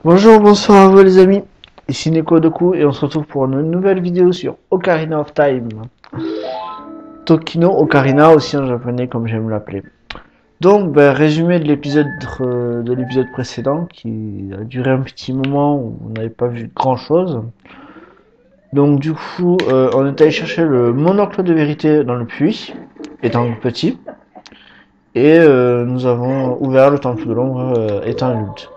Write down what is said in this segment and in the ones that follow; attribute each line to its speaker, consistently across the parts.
Speaker 1: Bonjour, bonsoir à vous les amis, ici Neko Doku et on se retrouve pour une nouvelle vidéo sur Ocarina of Time. Tokino Ocarina aussi en japonais comme j'aime l'appeler. Donc, résumé de l'épisode précédent qui a duré un petit moment où on n'avait pas vu grand chose. Donc du coup, on est allé chercher le monocle de vérité dans le puits, étant petit, et nous avons ouvert le temple de l'ombre étant adulte.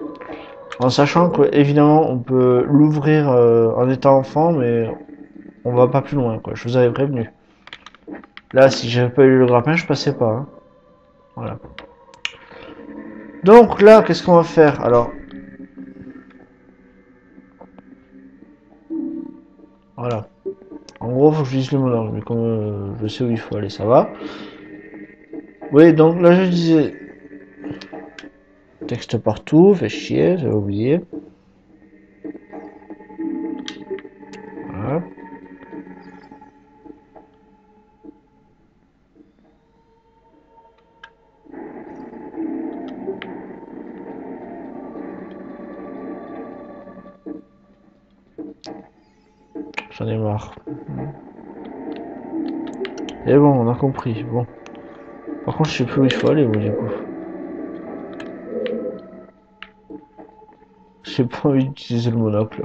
Speaker 1: En sachant que évidemment on peut l'ouvrir en étant enfant, mais on va pas plus loin, quoi. Je vous avais prévenu. Là, si j'avais pas eu le grappin, je passais pas, hein. Voilà. Donc là, qu'est-ce qu'on va faire? Alors, voilà. En gros, faut que je dise le monocle, mais comme je sais où il faut aller, ça va. Oui, donc là, je disais texte partout, fait chier, j'avais oublié. Voilà. J'en ai marre. Et bon, on a compris. Bon. Par contre, je sais plus où il faut aller, moi, du coup. J'ai pas envie d'utiliser le monocle.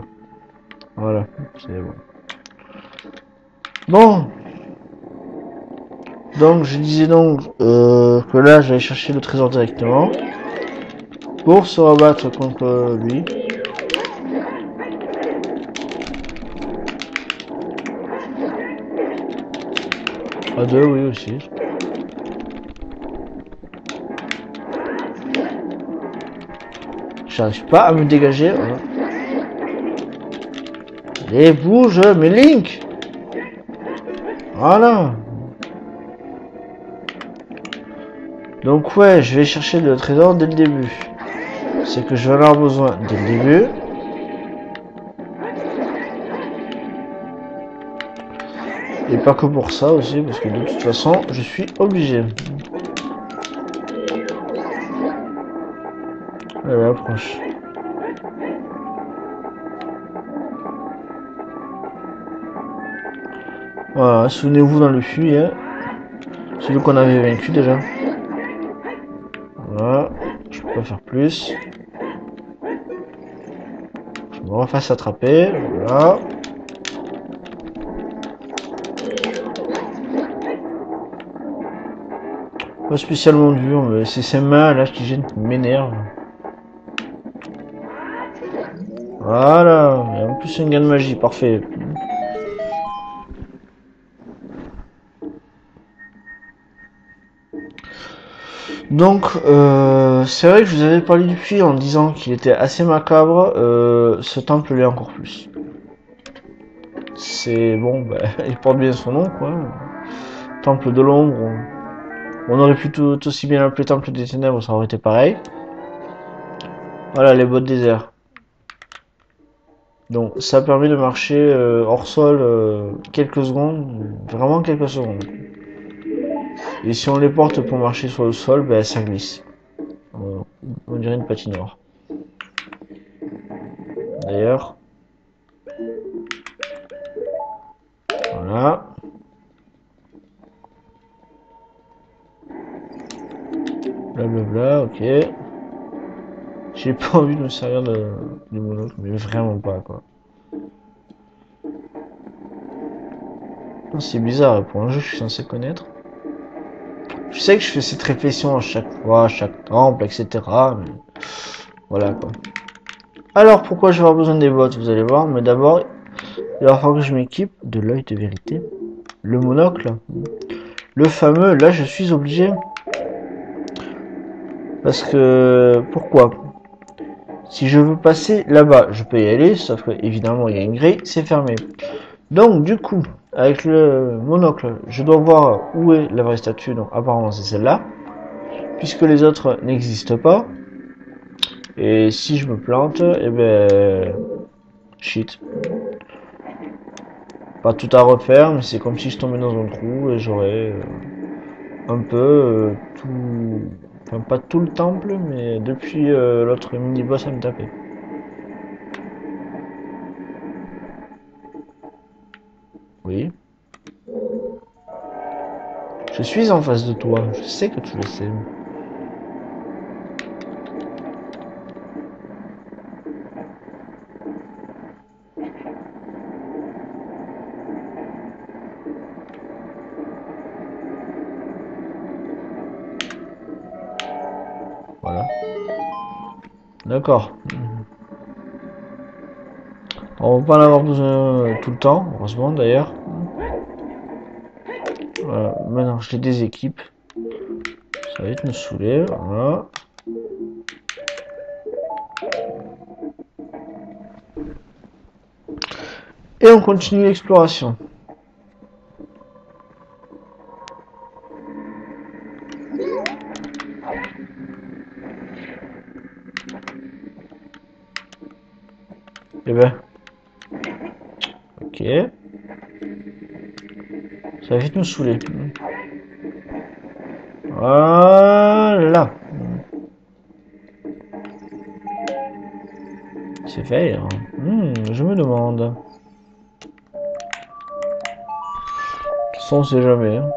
Speaker 1: Voilà, c'est bon. Bon, donc je disais donc que là, j'allais chercher le trésor directement pour se rabattre contre lui. À deux, oui aussi. J'arrive pas à me dégager. Voilà. Allez, bouge, mais Link. Voilà. Donc ouais, je vais chercher le trésor dès le début. C'est que je vais en avoir besoin dès le début. Et pas que pour ça aussi, parce que de toute façon, je suis obligé. Allez, approche. Voilà, souvenez-vous dans le fuit, hein. Celui qu'on avait vaincu déjà. Voilà, je peux pas faire plus. Je me refasse attraper, voilà. Pas spécialement dur, mais c'est ses mains là qui gênent, qui m'énervent. Voilà, et en plus un gain de magie, parfait. Donc, c'est vrai que je vous avais parlé du puits en disant qu'il était assez macabre. Ce temple l'est encore plus. C'est bon, bah, il porte bien son nom, quoi. Temple de l'ombre. On aurait pu tout aussi bien l'appeler temple des ténèbres, ça aurait été pareil. Voilà, les bottes désert. Donc, ça permet de marcher hors sol quelques secondes, vraiment quelques secondes. Et si on les porte pour marcher sur le sol, ben, ça glisse. On dirait une patinoire. D'ailleurs, voilà. Blablabla, ok. J'ai pas envie de me servir du monocle, mais vraiment pas, quoi. C'est bizarre, pour un jeu que je suis censé connaître. Je sais que je fais cette réflexion à chaque fois, à chaque temple, etc. Mais voilà, quoi. Alors, pourquoi je vais avoir besoin des bottes, vous allez voir. Mais d'abord, il va falloir que je m'équipe de l'œil de vérité. Le monocle. Le fameux, là, je suis obligé. Parce que, pourquoi? Si je veux passer là-bas, je peux y aller, sauf que, évidemment, il y a une grille, c'est fermé. Donc, du coup, avec le monocle, je dois voir où est la vraie statue. Donc, apparemment, c'est celle-là. Puisque les autres n'existent pas. Et si je me plante, eh ben, shit. Pas tout à refaire, mais c'est comme si je tombais dans un trou et j'aurais un peu tout... Enfin, pas tout le temple, mais depuis l'autre mini-boss à me taper. Je suis en face de toi. Je sais que tu le sais. Voilà. D'accord. On va pas en avoir besoin tout le temps, heureusement d'ailleurs. Voilà. Maintenant, je les déséquipe. Ça va vite me saouler. Voilà. Et on continue l'exploration. Eh ben. Ok. Ça va vite me saouler. Voilà. C'est fait. Hein. Je me demande. De toute façon, on sait jamais. Hein.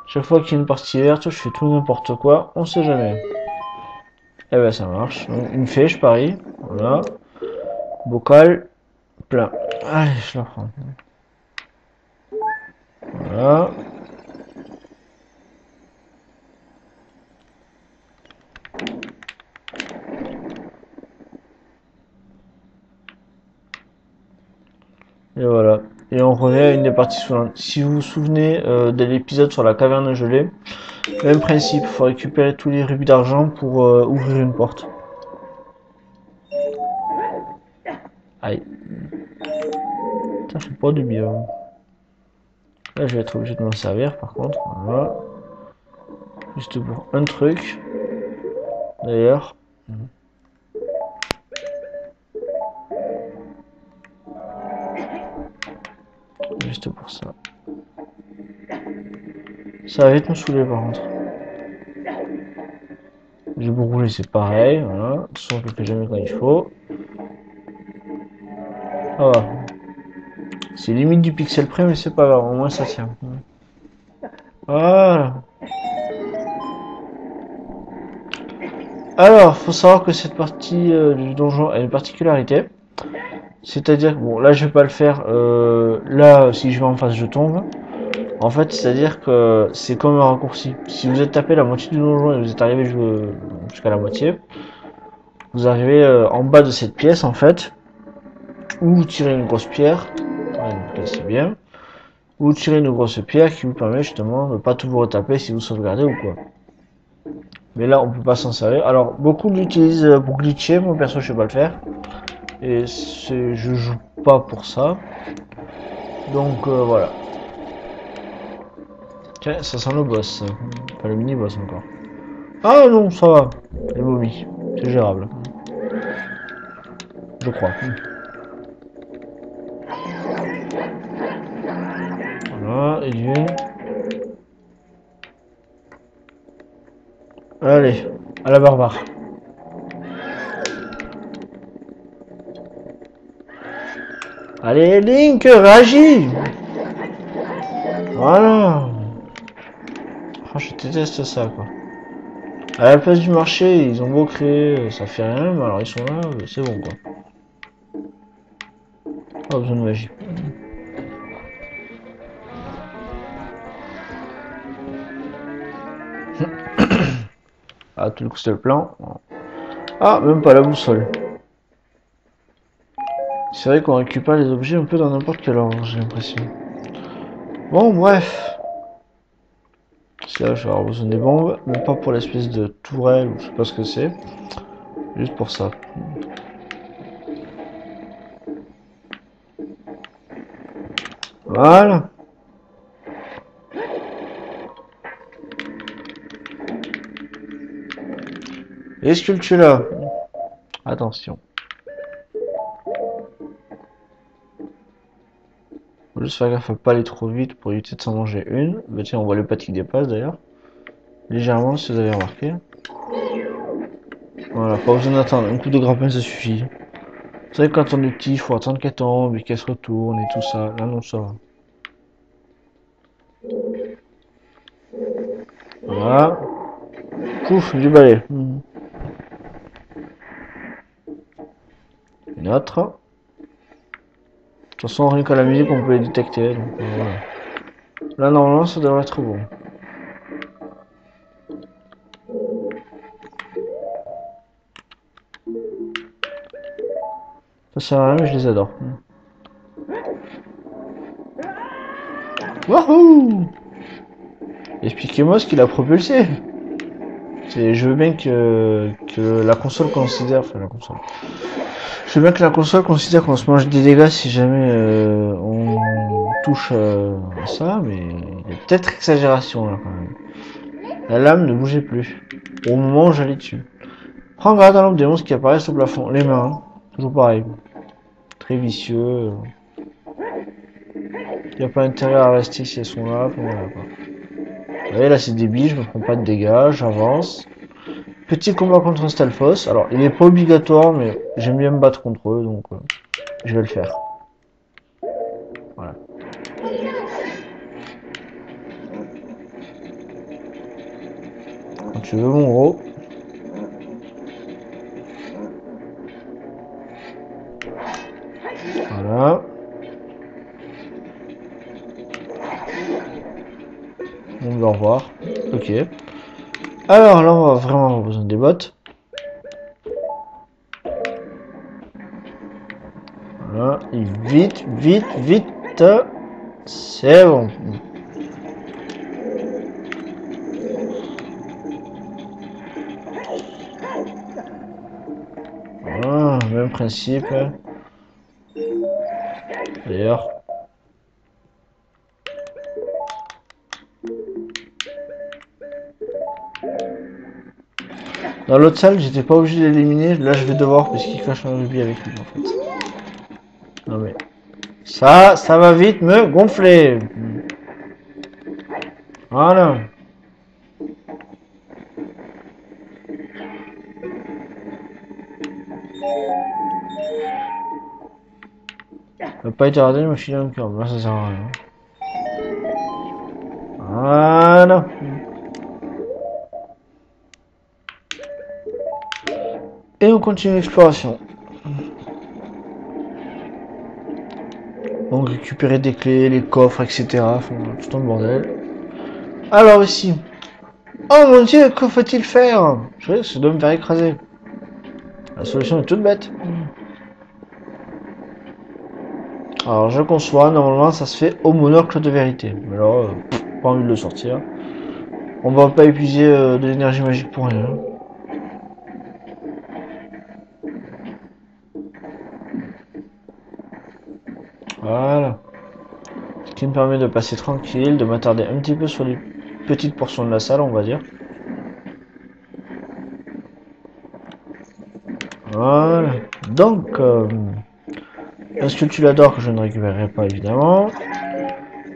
Speaker 1: Chaque fois qu'il y a une partie verte, je fais tout n'importe quoi. On sait jamais. Eh ben, ça marche. Donc, une fée, je parie. Voilà. Bocal. Plein. Allez, je la prends. Voilà. Et voilà. Et on revient à une des parties suivantes. Si vous vous souvenez de l'épisode sur la caverne gelée, même principe, il faut récupérer tous les rubis d'argent pour ouvrir une porte. Aïe. Ça fait pas du bien. Là, je vais être obligé de m'en servir par contre. Voilà. Juste pour un truc. D'ailleurs. Juste pour ça. Ça va vite me saouler par contre. J'ai brûlé, c'est pareil. Voilà. De toute façon, je le fais jamais quand il faut. Ah va. C'est limite du pixel près, mais c'est pas grave. Au moins, ça tient. Voilà. Alors, faut savoir que cette partie du donjon a une particularité. C'est-à-dire que, bon, là, je vais pas le faire. Là, si je vais en face, je tombe. En fait, c'est-à-dire que c'est comme un raccourci. Si vous êtes tapé la moitié du donjon et vous êtes arrivé jusqu'à la moitié, vous arrivez en bas de cette pièce, en fait, où vous tirez une grosse pierre. Ouais, c'est bien. Ou vous tirez une grosse pierre qui vous permet justement de pas tout vous retaper si vous sauvegardez ou quoi. Mais là, on peut pas s'en servir. Alors, beaucoup l'utilisent pour glitcher. Moi, perso, je sais pas le faire. Et je joue pas pour ça. Donc, voilà. Tiens, ça sent le boss. Pas le mini-boss encore. Ah non, ça va. Les momies. C'est gérable. Je crois. Voilà, et d'une. Allez, à la barbare. Allez, Link, réagis! Voilà. Oh, je déteste ça, quoi. À la place du marché, ils ont beau créer, ça fait rien, mais alors ils sont là, c'est bon, quoi. Pas besoin de magie. Ah, tout le coup, c'était le plan. Ah, même pas la boussole. C'est vrai qu'on récupère les objets un peu dans n'importe quel ordre, j'ai l'impression. Bon, bref. C'est là, je vais avoir besoin des bombes, mais pas pour l'espèce de tourelle, ou je sais pas ce que c'est. Juste pour ça. Voilà. Est-ce que tu l'as? Attention. Faut juste faire gaffe à pas aller trop vite pour éviter de s'en manger une. Bah tiens, on voit le pas qui dépasse d'ailleurs. Légèrement, si vous avez remarqué. Voilà, pas besoin d'attendre. Un coup de grappin, ça suffit. Vous savez, quand on est petit, il faut attendre qu'elle tombe et qu'elle se retourne et tout ça. Là, non, ça va. Voilà. Pouf, du balai. Une autre. De toute façon, rien qu'à la musique, on peut les détecter. Donc, voilà. Là, normalement, ça devrait être bon. Ça sert à rien, mais je les adore. Wouhou! Expliquez-moi ce qu'il a propulsé. Je veux bien que la console considère... Enfin, la console. Je veux bien que la console considère qu'on se mange des dégâts si jamais on touche à ça, mais il y a peut-être exagération là quand même. La lame ne bougeait plus au moment où j'allais dessus. Prends garde à l'ombre des monstres qui apparaissent au plafond. Les mains, toujours pareil. Très vicieux. Il n'y a pas intérêt à rester si elles sont là. Enfin, voilà, quoi. Vous voyez là c'est débile, je me prends pas de dégâts, j'avance. Petit combat contre un Stalfos. Alors il est pas obligatoire mais j'aime bien me battre contre eux donc je vais le faire. Voilà. Quand tu veux mon gros. Voilà. On va revoir. Ok. Alors là, on va vraiment avoir besoin des bottes. Voilà. Et vite, vite, vite. C'est bon. Voilà, même principe. D'ailleurs. Dans l'autre salle, j'étais pas obligé d'éliminer. Là, je vais devoir parce qu'il cache un rubis avec lui en fait. Non mais ça va vite me gonfler. Voilà. Ça va pas été raté, me filer un cœur. Là, ça sert à rien. Voilà. Et on continue l'exploration. Donc récupérer des clés, les coffres, etc. Enfin, tout un bordel. Alors ici. Oh mon dieu, que faut-il faire? Je risque de me faire écraser. La solution est toute bête. Alors je conçois, normalement ça se fait au monocle de vérité. Mais alors, pas envie de le sortir. On va pas épuiser de l'énergie magique pour rien. Voilà. Ce qui me permet de passer tranquille, de m'attarder un petit peu sur les petites portions de la salle, on va dire. Voilà. Donc, un sculptulador que je ne récupérerai pas évidemment.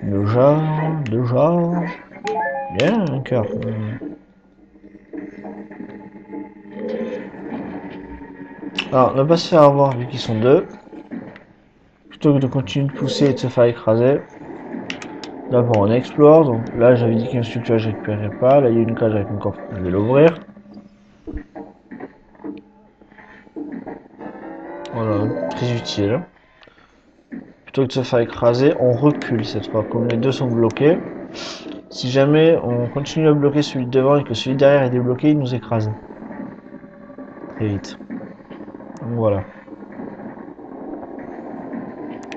Speaker 1: Déjà. Bien, un cœur. Alors, ne pas se faire avoir vu qu'ils sont deux. Plutôt que de continuer de pousser et de se faire écraser. D'abord on explore, donc là j'avais dit qu'une structure je récupérerais pas, là il y a une cage avec une coffre, je vais l'ouvrir. Voilà, très utile. Plutôt que de se faire écraser, on recule cette fois, comme les deux sont bloqués. Si jamais on continue à bloquer celui de devant et que celui derrière est débloqué, il nous écrase. Très vite. Donc voilà.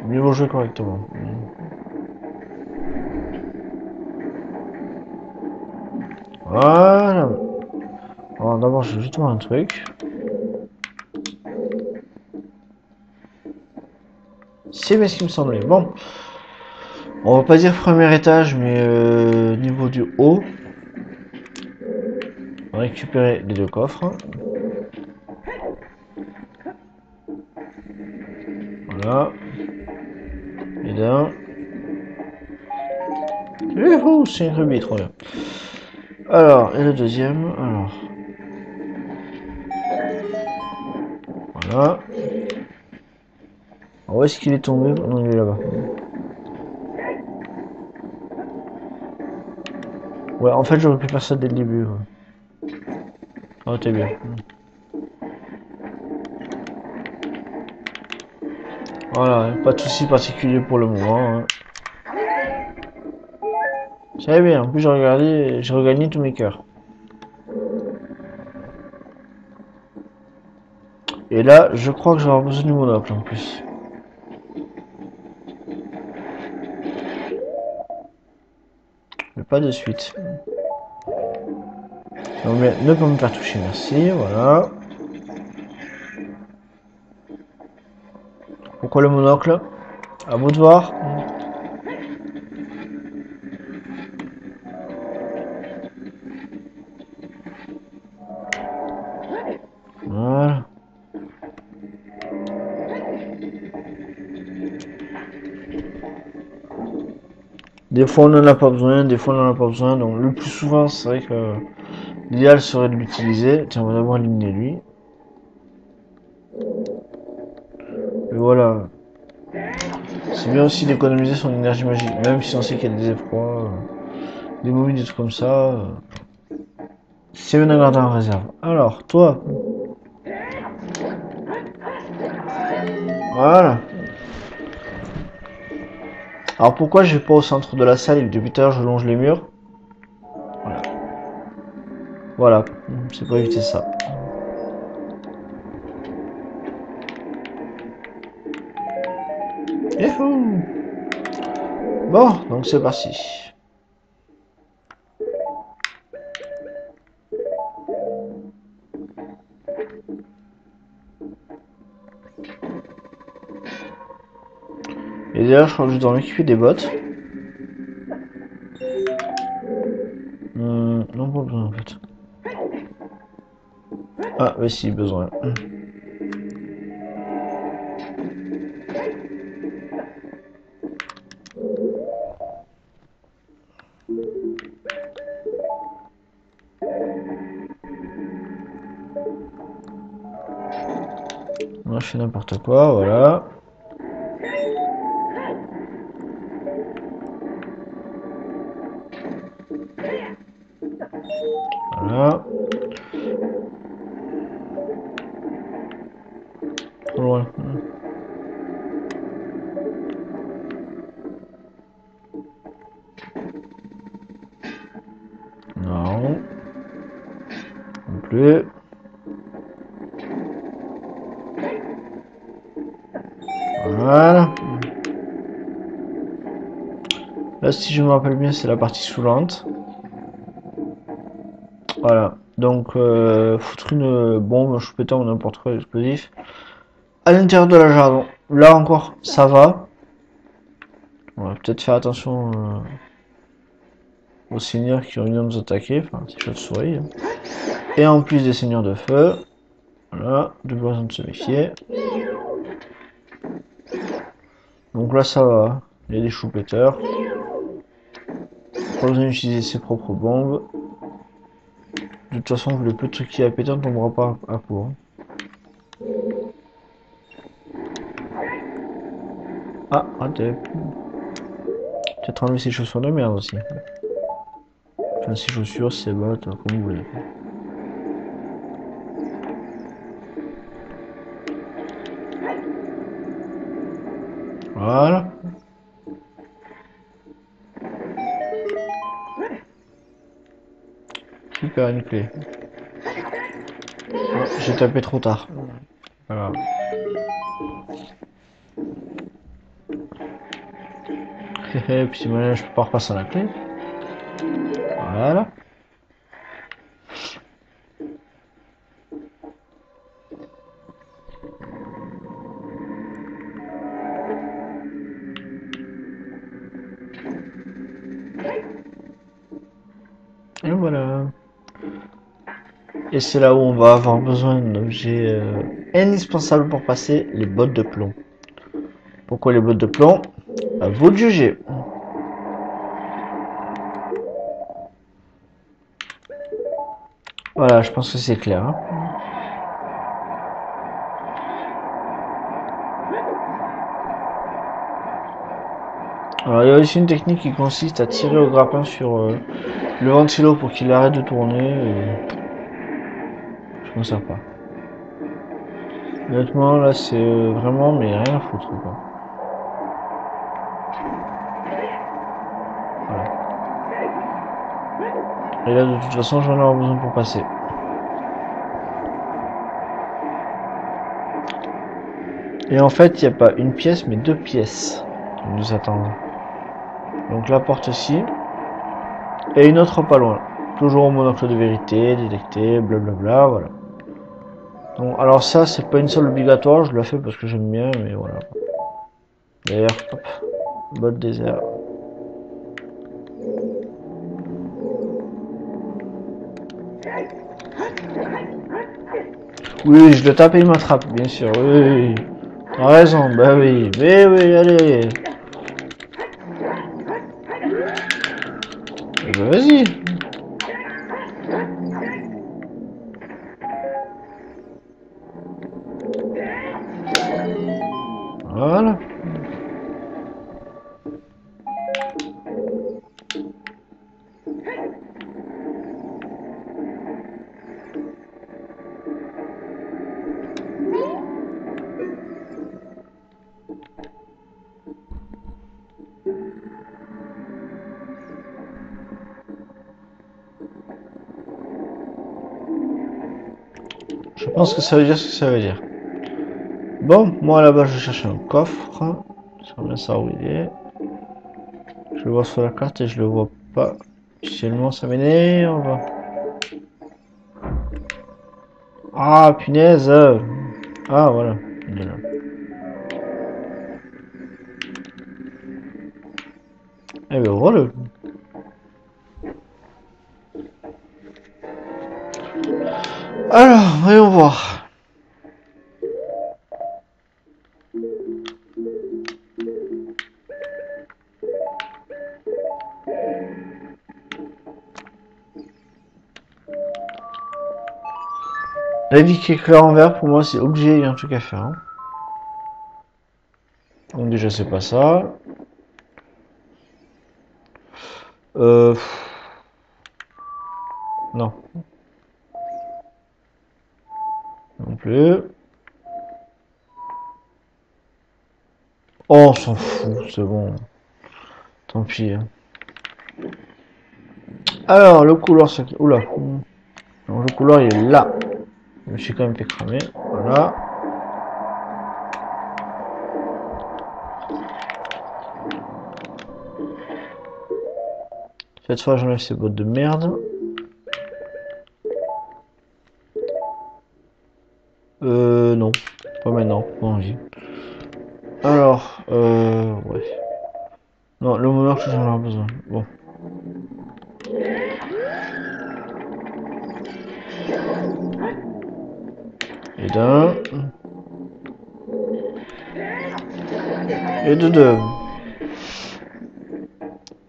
Speaker 1: Mieux vaut jouer correctement. Voilà. Alors d'abord je vais juste voir un truc. C'est bien ce qui me semblait. Bon. On va pas dire premier étage, mais niveau du haut. On va récupérer les deux coffres. Voilà. Et d'un. Youhou, c'est une rubis, trop bien. Alors, et le deuxième, alors. Voilà. Où est-ce qu'il est tombé? Non, il est là-bas. Ouais, en fait, j'aurais pu faire ça dès le début. Ouais. Oh, t'es bien. Voilà, pas de soucis particuliers pour le moment. Hein. Ça bien, en plus j'ai regagné tous mes cœurs. Et là, je crois que je vais avoir besoin du monocle en plus. Mais pas de suite. Donc, mais ne pas me faire toucher, merci, voilà. Pourquoi le monocle? À vous de voir. Voilà. Des fois on en a pas besoin, des fois on en a pas besoin. Donc le plus souvent, c'est vrai que l'idéal serait de l'utiliser. Tiens, on va d'abord éliminer lui. Et voilà. C'est bien aussi d'économiser son énergie magique, même si on sait qu'il y a des effrois, des momies, des trucs comme ça. C'est bien d'en garder en réserve. Alors, toi. Voilà. Alors pourquoi je vais pas au centre de la salle et que depuis tout à l'heure je longe les murs? Voilà. Voilà. C'est pour éviter ça. Youhou! Bon, donc c'est parti. Et d'ailleurs, je crois que je dois m'équiper des bottes. Non, pas besoin en fait. Ah, mais si, besoin. Moi, je fais n'importe quoi, voilà. Voilà. Trop loin. Non. Non plus. Voilà. Là, si je me rappelle bien, c'est la partie soulante. Voilà. Donc, foutre une bombe, un choupetant ou n'importe quoi d'explosif à l'intérieur de la jardin. Là encore, ça va. On va peut-être faire attention aux seigneurs qui viennent nous attaquer, enfin, ces chauves-souris. Hein. Et en plus des seigneurs de feu. Voilà, de besoin de se méfier. Donc là, ça va. Il y a des choupeteurs. Pas besoin d'utiliser ses propres bombes. De toute façon, vu le peu de trucs qu'il y a à péter, on ne tombera pas à court. Ah, raté. Peut-être enlever ses chaussures de merde aussi. Enfin, ses chaussures, ses bottes, comme vous voulez. Voilà. Super, une clé. Oh, j'ai tapé trop tard. Voilà. Et puis maintenant, je peux pas repasser à la clé. Voilà. Et voilà. Et c'est là où on va avoir besoin d'un objet indispensable pour passer, les bottes de plomb. Pourquoi les bottes de plomb? À vous de juger. Voilà, je pense que c'est clair. Hein. Alors, il y a aussi une technique qui consiste à tirer au grappin sur le ventilo pour qu'il arrête de tourner. Je m'en sers pas. Honnêtement, là, c'est vraiment, mais rien à foutre, quoi. Voilà. Et là, de toute façon, j'en ai avoir besoin pour passer. Et en fait, il n'y a pas une pièce, mais deux pièces qui nous attendent. Donc la porte ici, et une autre pas loin. Toujours au monocle de vérité, détecté, blablabla, voilà. Donc, alors ça, c'est pas une seule obligatoire, je la fais parce que j'aime bien, mais voilà. D'ailleurs, hop, botte désert. Oui, je le tape et il m'attrape, bien sûr, oui. T'as raison, bah oui, mais oui, allez. Eh ben, vas-y. Voilà. Je pense que ça veut dire ce que ça veut dire. Bon, moi là-bas je cherche un coffre. J'aimerais bien savoir où il est. Je le vois sur la carte et je le vois pas. Seulement ça m'énerve. Ah punaise. Ah voilà. Il est là. Eh ben voilà. Alors, voyons voir. La vie qui est claire en vert, pour moi, c'est obligé, il y a un truc à faire. Hein. Donc déjà, c'est pas ça. Euh... Non. Non plus. Oh, on s'en fout, c'est bon. Tant pis. Hein. Alors, le couloir, c'est... Oula. Donc, le couloir, il est là. Je me suis quand même fait cramer. Voilà. Cette fois, j'enlève ces bottes de merde. Non. Pas maintenant. Pas envie. Alors, ouais. Non, le monarque, j'en ai besoin. Bon. Et d'un. Et de deux.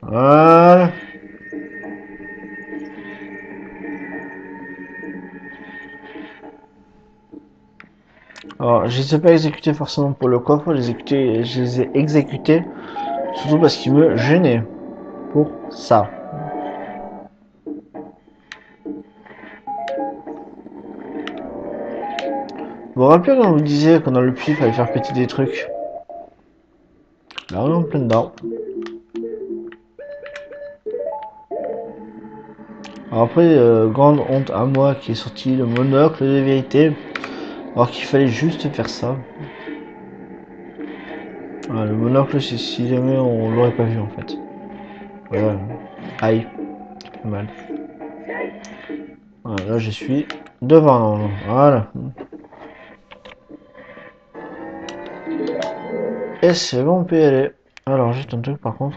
Speaker 1: Voilà. Alors, je les ai pas exécutés forcément pour le coffre, je les ai exécutés surtout parce qu'ils me gênaient. Pour ça. Vous vous rappelez quand on vous disait qu'on dans le puits, il fallait faire péter des trucs? Là, on est en plein dedans. Alors après, grande honte à moi qui est sorti le monocle de vérité, alors qu'il fallait juste faire ça. Voilà, le monocle, c'est si jamais on l'aurait pas vu en fait. Voilà. Aïe, ça fait mal. Voilà, là je suis devant. Voilà. Et c'est bon, on peut y aller. Alors, juste un truc par contre.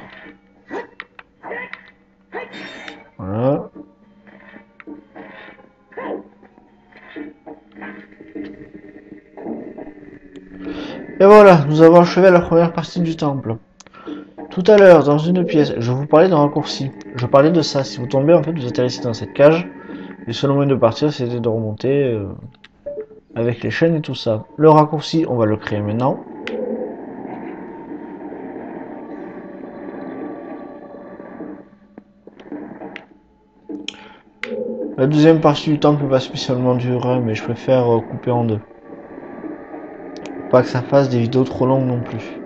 Speaker 1: Voilà. Et voilà, nous avons achevé la première partie du temple. Tout à l'heure, dans une pièce, je vous parlais d'un raccourci. Je parlais de ça. Si vous tombez, en fait, vous atterrissez dans cette cage. Le seul moyen de partir, c'était de remonter avec les chaînes et tout ça. Le raccourci, on va le créer maintenant. La deuxième partie du temple va spécialement durer, mais je préfère couper en deux. Pas que ça fasse des vidéos trop longues non plus.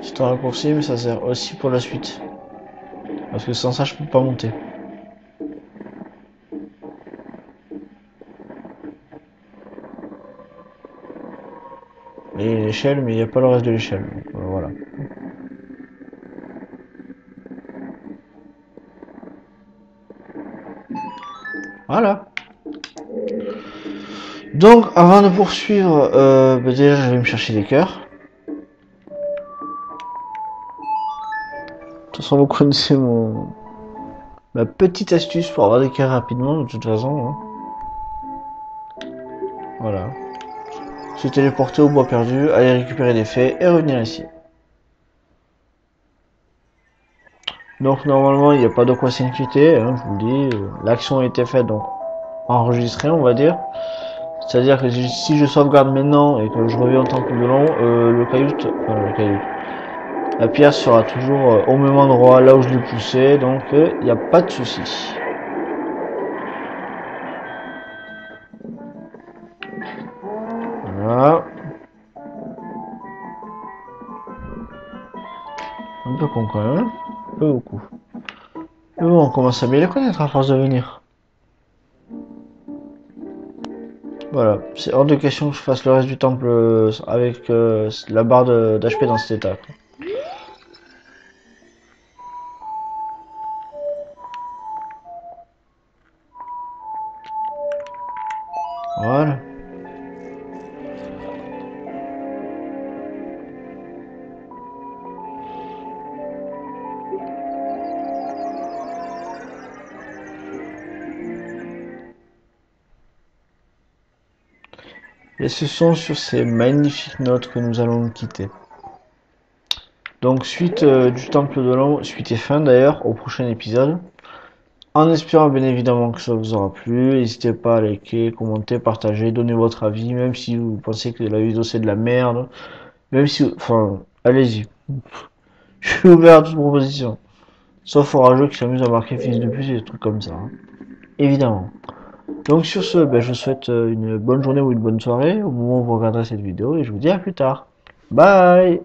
Speaker 1: C'est un raccourci, mais ça sert aussi pour la suite. Parce que sans ça, je peux pas monter. Et l'échelle, mais il n'y a pas le reste de l'échelle. Voilà. Voilà. Donc, avant de poursuivre, déjà, je vais me chercher des cœurs. De toute façon, vous connaissez ma petite astuce pour avoir des cœurs rapidement, de toute façon. Hein. Voilà. Se téléporter au bois perdu, aller récupérer des faits et revenir ici. Donc normalement il n'y a pas de quoi s'inquiéter, hein, je vous le dis. L'action a été faite, donc enregistrée on va dire. C'est-à-dire que si je sauvegarde maintenant et que je reviens au temple de long, la pierre sera toujours au même endroit là où je l'ai poussé, donc il n'y a pas de souci. Voilà. Un peu con quand même, hein. Un peu beaucoup. Mais bon, on commence à bien les connaître à force de venir. Voilà, c'est hors de question que je fasse le reste du temple avec la barre d'HP dans cet état. Voilà. Et ce sont sur ces magnifiques notes que nous allons nous quitter. Donc suite du temple de l'ombre, suite et fin d'ailleurs au prochain épisode. En espérant bien évidemment que ça vous aura plu, n'hésitez pas à liker, commenter, partager, donner votre avis, même si vous pensez que la vidéo c'est de la merde, même si, enfin, allez-y. Je suis ouvert à toute proposition. Sauf au rageux qui s'amuse à marquer fils de pute et des trucs comme ça. Hein. Évidemment. Donc sur ce, ben, je vous souhaite une bonne journée ou une bonne soirée au moment où vous regarderez cette vidéo et je vous dis à plus tard. Bye!